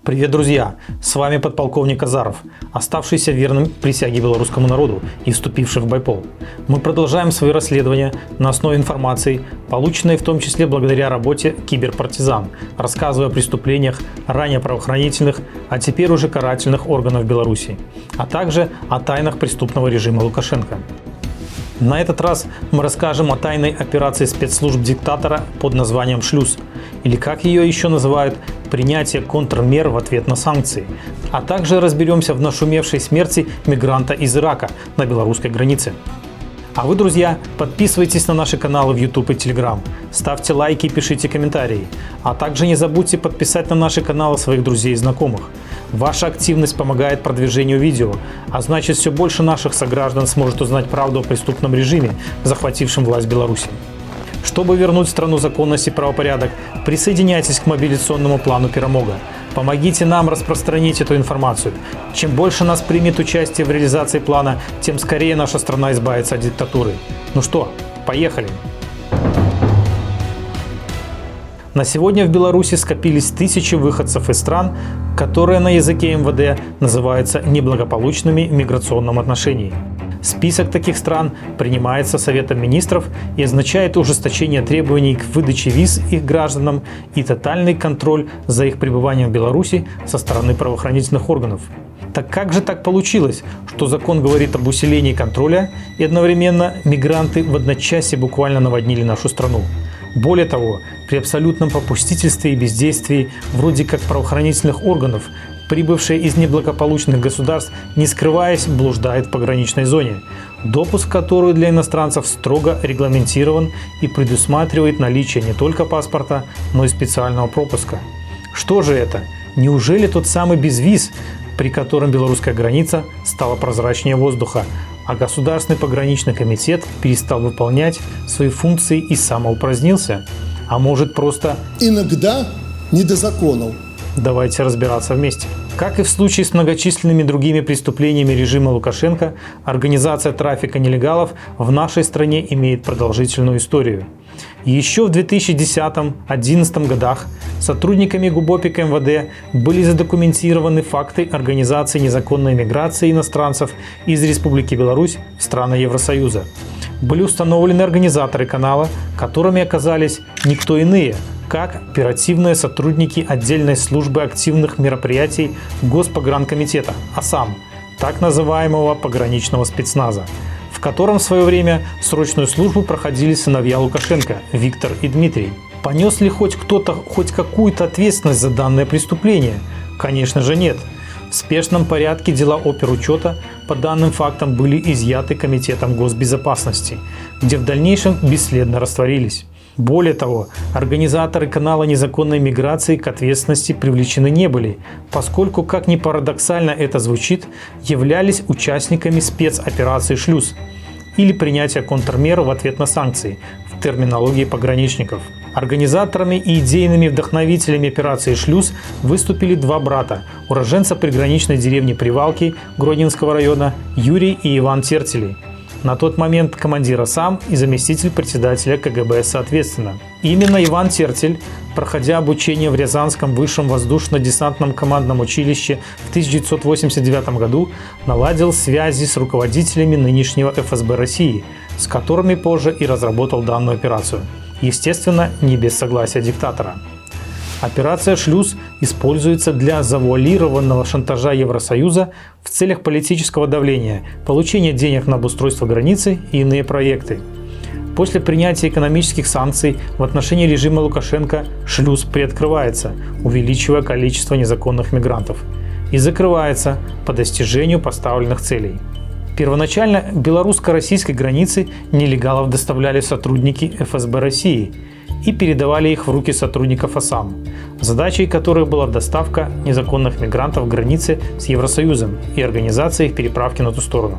Привет, друзья! С вами подполковник Азаров, оставшийся верным присяге белорусскому народу и вступивший в байпол. Мы продолжаем свои расследования на основе информации, полученной в том числе благодаря работе киберпартизан, рассказывая о преступлениях ранее правоохранительных, а теперь уже карательных органов Беларуси, а также о тайнах преступного режима Лукашенко. На этот раз мы расскажем о тайной операции спецслужб диктатора под названием «Шлюз», или как ее еще называют, принятие контрмер в ответ на санкции, а также разберемся в нашумевшей смерти мигранта из Ирака на белорусской границе. А вы, друзья, подписывайтесь на наши каналы в YouTube и Telegram, ставьте лайки и пишите комментарии, а также не забудьте подписать на наши каналы своих друзей и знакомых. Ваша активность помогает продвижению видео, а значит, все больше наших сограждан сможет узнать правду о преступном режиме, захватившем власть в Беларуси. Чтобы вернуть страну законность и правопорядок, присоединяйтесь к мобилизационному плану Перемога. Помогите нам распространить эту информацию. Чем больше нас примет участие в реализации плана, тем скорее наша страна избавится от диктатуры. Ну что, поехали! На сегодня в Беларуси скопились тысячи выходцев из стран, которые на языке МВД называются неблагополучными в миграционном отношении. Список таких стран принимается Советом министров и означает ужесточение требований к выдаче виз их гражданам и тотальный контроль за их пребыванием в Беларуси со стороны правоохранительных органов. Так как же так получилось, что закон говорит об усилении контроля и одновременно мигранты в одночасье буквально наводнили нашу страну? Более того, при абсолютном попустительстве и бездействии вроде как правоохранительных органов, прибывшие из неблагополучных государств, не скрываясь, блуждает в пограничной зоне, допуск в которую для иностранцев строго регламентирован и предусматривает наличие не только паспорта, но и специального пропуска. Что же это? Неужели тот самый безвиз, при котором белорусская граница стала прозрачнее воздуха, а Государственный пограничный комитет перестал выполнять свои функции и самоупразднился? А может, просто иногда не до законов? Давайте разбираться вместе. Как и в случае с многочисленными другими преступлениями режима Лукашенко, организация трафика нелегалов в нашей стране имеет продолжительную историю. Еще в 2010-2011 годах сотрудниками ГУБОПИК МВД были задокументированы факты организации незаконной миграции иностранцев из Республики Беларусь в страны Евросоюза. Были установлены организаторы канала, которыми оказались никто иные, как оперативные сотрудники отдельной службы активных мероприятий Госпогранкомитета АСАМ, так называемого пограничного спецназа, в котором в свое время срочную службу проходили сыновья Лукашенко, Виктор и Дмитрий. Понес ли хоть кто-то хоть какую-то ответственность за данное преступление? Конечно же нет. В спешном порядке дела оперучета по данным фактам были изъяты Комитетом госбезопасности, где в дальнейшем бесследно растворились. Более того, организаторы канала незаконной миграции к ответственности привлечены не были, поскольку, как ни парадоксально это звучит, являлись участниками спецоперации «Шлюз» или принятия контрмер в ответ на санкции в терминологии пограничников. Организаторами и идейными вдохновителями операции «Шлюз» выступили два брата, уроженца приграничной деревни Привалки Гродненского района Юрий и Иван Тертели. На тот момент командир АСАМ и заместитель председателя КГБ соответственно. Именно Иван Тертель, проходя обучение в Рязанском высшем воздушно-десантном командном училище в 1989 году, наладил связи с руководителями нынешнего ФСБ России, с которыми позже и разработал данную операцию. Естественно, не без согласия диктатора. Операция «Шлюз» используется для завуалированного шантажа Евросоюза в целях политического давления, получения денег на обустройство границы и иные проекты. После принятия экономических санкций в отношении режима Лукашенко «Шлюз» приоткрывается, увеличивая количество незаконных мигрантов, и закрывается по достижению поставленных целей. Первоначально к белорусско-российской границе нелегалов доставляли сотрудники ФСБ России и передавали их в руки сотрудников АСАМ, задачей которых была доставка незаконных мигрантов к границе с Евросоюзом и организация их переправки на ту сторону.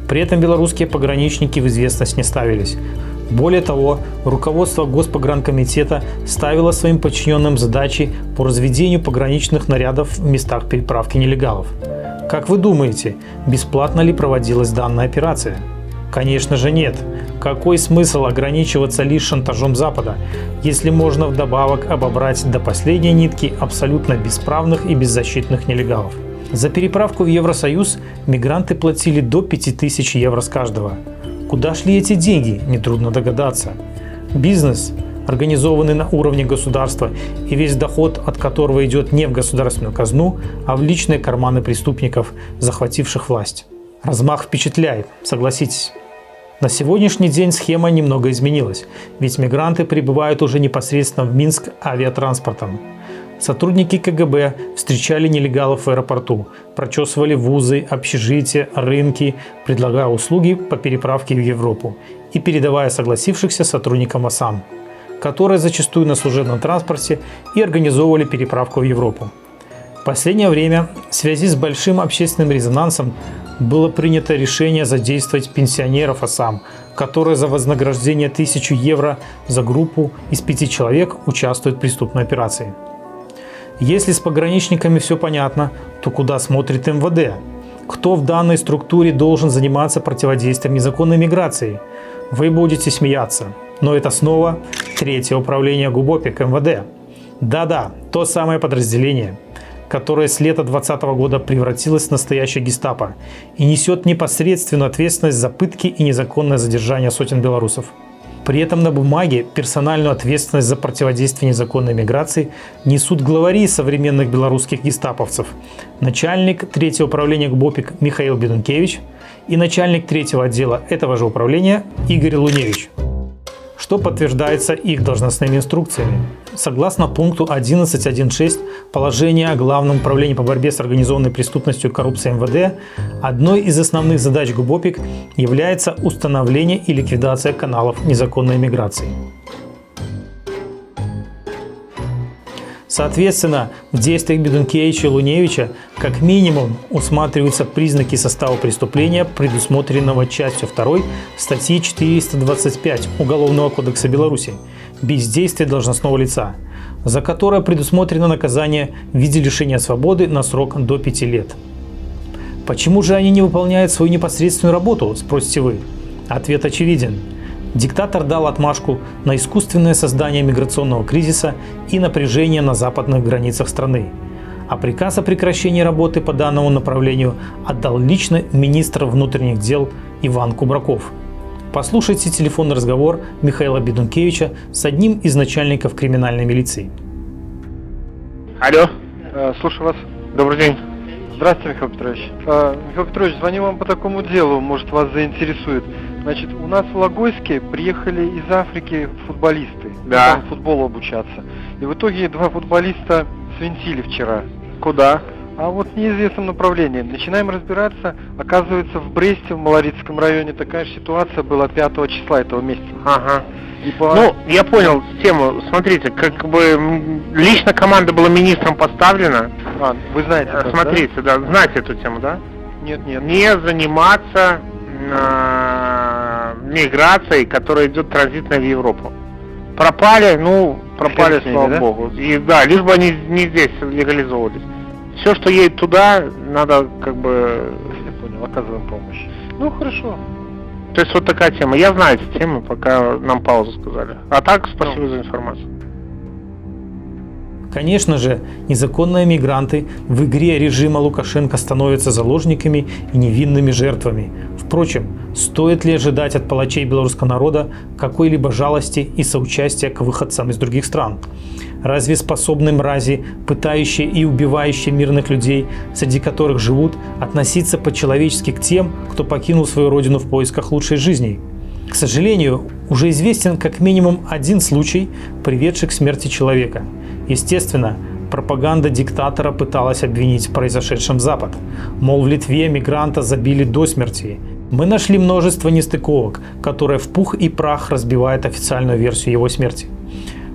При этом белорусские пограничники в известность не ставились. Более того, руководство Госпогранкомитета ставило своим подчиненным задачи по разведению пограничных нарядов в местах переправки нелегалов. Как вы думаете, бесплатно ли проводилась данная операция? Конечно же нет. Какой смысл ограничиваться лишь шантажом Запада, если можно вдобавок обобрать до последней нитки абсолютно бесправных и беззащитных нелегалов? За переправку в Евросоюз мигранты платили до 5000 евро с каждого. Куда шли эти деньги, нетрудно догадаться. Бизнес, организованный на уровне государства и весь доход от которого идет не в государственную казну, а в личные карманы преступников, захвативших власть. Размах впечатляет, согласитесь. На сегодняшний день схема немного изменилась, ведь мигранты прибывают уже непосредственно в Минск авиатранспортом. Сотрудники КГБ встречали нелегалов в аэропорту, прочесывали вузы, общежития, рынки, предлагая услуги по переправке в Европу и передавая согласившихся сотрудникам ОСАМ, которые зачастую на служебном транспорте и организовывали переправку в Европу. В последнее время в связи с большим общественным резонансом было принято решение задействовать пенсионеров ОСАМ, которые за вознаграждение 1000 евро за группу из 5 человек участвуют в преступной операции. Если с пограничниками все понятно, то куда смотрит МВД? Кто в данной структуре должен заниматься противодействием незаконной миграции? Вы будете смеяться, но это снова третье управление ГУБОПИК МВД. Да-да, то самое подразделение, которое с лета 2020 года превратилось в настоящее гестапо и несет непосредственную ответственность за пытки и незаконное задержание сотен белорусов. При этом на бумаге персональную ответственность за противодействие незаконной миграции несут главари современных белорусских гестаповцев, начальник 3-го управления ГУБОПИК Михаил Бедункевич и начальник 3-го отдела этого же управления Игорь Луневич, что подтверждается их должностными инструкциями. Согласно пункту 11.1.6 положения о Главном управлении по борьбе с организованной преступностью и коррупцией МВД, одной из основных задач ГУБОПИК является установление и ликвидация каналов незаконной миграции. Соответственно, в действиях Бедункевича и Луневича как минимум усматриваются признаки состава преступления, предусмотренного частью 2 статьи 425 Уголовного кодекса Беларуси «Бездействие должностного лица», за которое предусмотрено наказание в виде лишения свободы на срок до 5 лет. Почему же они не выполняют свою непосредственную работу, спросите вы? Ответ очевиден. Диктатор дал отмашку на искусственное создание миграционного кризиса и напряжение на западных границах страны. А приказ о прекращении работы по данному направлению отдал лично министр внутренних дел Иван Кубраков. Послушайте телефонный разговор Михаила Бедункевича с одним из начальников криминальной милиции. Алло. Слушаю вас. Добрый день. Здравствуйте, Михаил Петрович. Михаил Петрович, звоню вам по такому делу, может вас заинтересует. Значит, у нас в Логойске приехали из Африки футболисты. Да. Там футболу обучаться. И в итоге 2 футболиста свинтили вчера. Куда? А вот в неизвестном направлении. Начинаем разбираться. Оказывается, в Бресте, в Малорицком районе, такая же ситуация была 5 числа этого месяца. Ага. И по... Ну, я понял тему. Смотрите, как бы лично команда была министром поставлена. Вы знаете, как, смотрите, да? Знаете эту тему, да? Нет. Не заниматься миграцией, которая идет транзитной в Европу. Пропали, пропали, ними, слава да? богу. И да, лишь бы они не здесь легализовывались. Все, что едет туда, надо как бы... Я понял, оказываем помощь. Ну, хорошо. То есть вот такая тема. Я знаю эти темы, пока нам паузу сказали. А так, спасибо за информацию. Конечно же, незаконные мигранты в игре режима Лукашенко становятся заложниками и невинными жертвами. Впрочем, стоит ли ожидать от палачей белорусского народа какой-либо жалости и соучастия к выходцам из других стран? Разве способны мрази, пытающие и убивающие мирных людей, среди которых живут, относиться по-человечески к тем, кто покинул свою родину в поисках лучшей жизни? К сожалению, уже известен как минимум один случай, приведший к смерти человека. Естественно, пропаганда диктатора пыталась обвинить в произошедшем Запад. Мол, в Литве мигранта забили до смерти. Мы нашли множество нестыковок, которые в пух и прах разбивают официальную версию его смерти.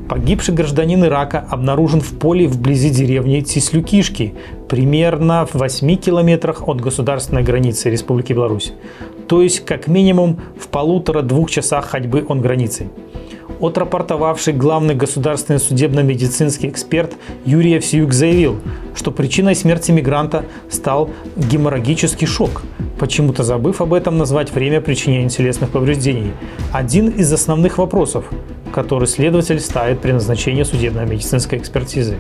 Погибший гражданин Ирака обнаружен в поле вблизи деревни Тислюкишки, примерно в 8 километрах от государственной границы Республики Беларусь. То есть, как минимум, в 1,5-2 часах ходьбы от границы. Отрапортовавший главный государственный судебно-медицинский эксперт Юрий Евсеюк заявил, что причиной смерти мигранта стал геморрагический шок, почему-то забыв об этом назвать время причинения телесных повреждений. Один из основных вопросов, который следователь ставит при назначении судебно-медицинской экспертизы.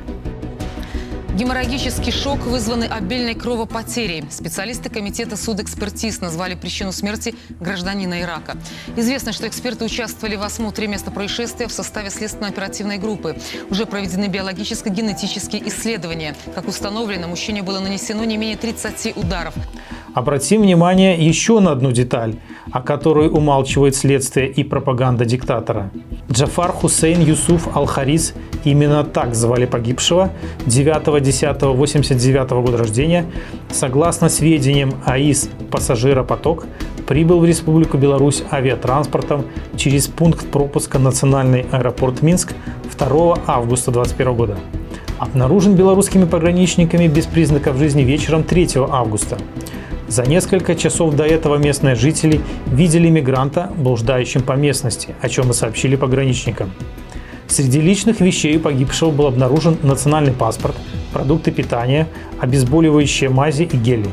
Геморрагический шок, вызванный обильной кровопотерей. Специалисты комитета судэкспертиз назвали причину смерти гражданина Ирака. Известно, что эксперты участвовали в осмотре места происшествия в составе следственно-оперативной группы. Уже проведены биологическо-генетические исследования. Как установлено, мужчине было нанесено не менее 30 ударов. Обратим внимание еще на одну деталь, о которой умалчивает следствие и пропаганда диктатора. Джафар Хусейн Юсуф Аль-Харис, именно так звали погибшего, 9.10.89 года рождения, согласно сведениям АИС «Пассажиропоток», прибыл в Республику Беларусь авиатранспортом через пункт пропуска Национальный аэропорт Минск 2 августа 2021 года. Обнаружен белорусскими пограничниками без признаков жизни вечером 3 августа. За несколько часов до этого местные жители видели мигранта, блуждающим по местности, о чем и сообщили пограничникам. Среди личных вещей погибшего был обнаружен национальный паспорт, продукты питания, обезболивающие мази и гели.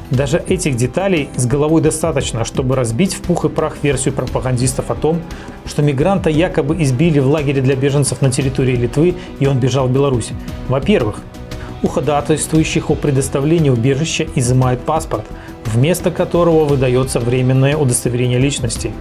Даже этих деталей с головой достаточно, чтобы разбить в пух и прах версию пропагандистов о том, что мигранта якобы избили в лагере для беженцев на территории Литвы, и он бежал в Беларусь. Во-первых, у ходатайствующих о предоставлении убежища изымают паспорт, вместо которого выдается временное удостоверение личности.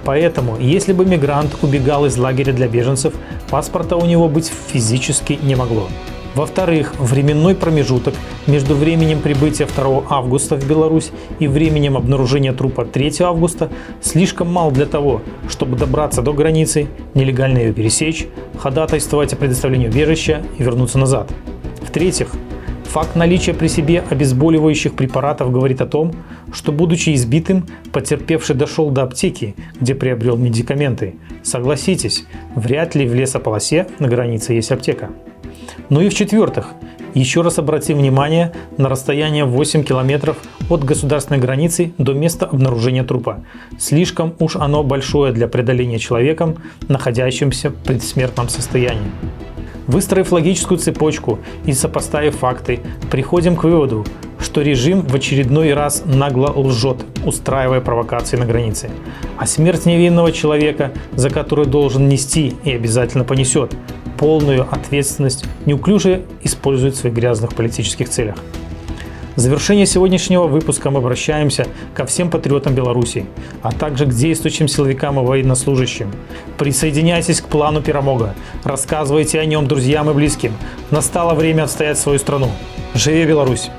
Поэтому, если бы мигрант убегал из лагеря для беженцев, паспорта у него быть физически не могло. Во-вторых, временной промежуток между временем прибытия 2 августа в Беларусь и временем обнаружения трупа 3 августа слишком мал для того, чтобы добраться до границы, нелегально ее пересечь, ходатайствовать о предоставлении убежища и вернуться назад. В-третьих, факт наличия при себе обезболивающих препаратов говорит о том, что, будучи избитым, потерпевший дошел до аптеки, где приобрел медикаменты. Согласитесь, вряд ли в лесополосе на границе есть аптека. Ну и в-четвертых, еще раз обратим внимание на расстояние 8 километров от государственной границы до места обнаружения трупа. Слишком уж оно большое для преодоления человеком, находящимся в предсмертном состоянии. Выстроив логическую цепочку и сопоставив факты, приходим к выводу, что режим в очередной раз нагло лжет, устраивая провокации на границе. А смерть невинного человека, за которую должен нести и обязательно понесет полную ответственность, неуклюже использует в своих грязных политических целях. В завершение сегодняшнего выпуска мы обращаемся ко всем патриотам Беларуси, а также к действующим силовикам и военнослужащим. Присоединяйтесь к плану Перамога, рассказывайте о нем друзьям и близким. Настало время отстоять свою страну. Живе Беларусь!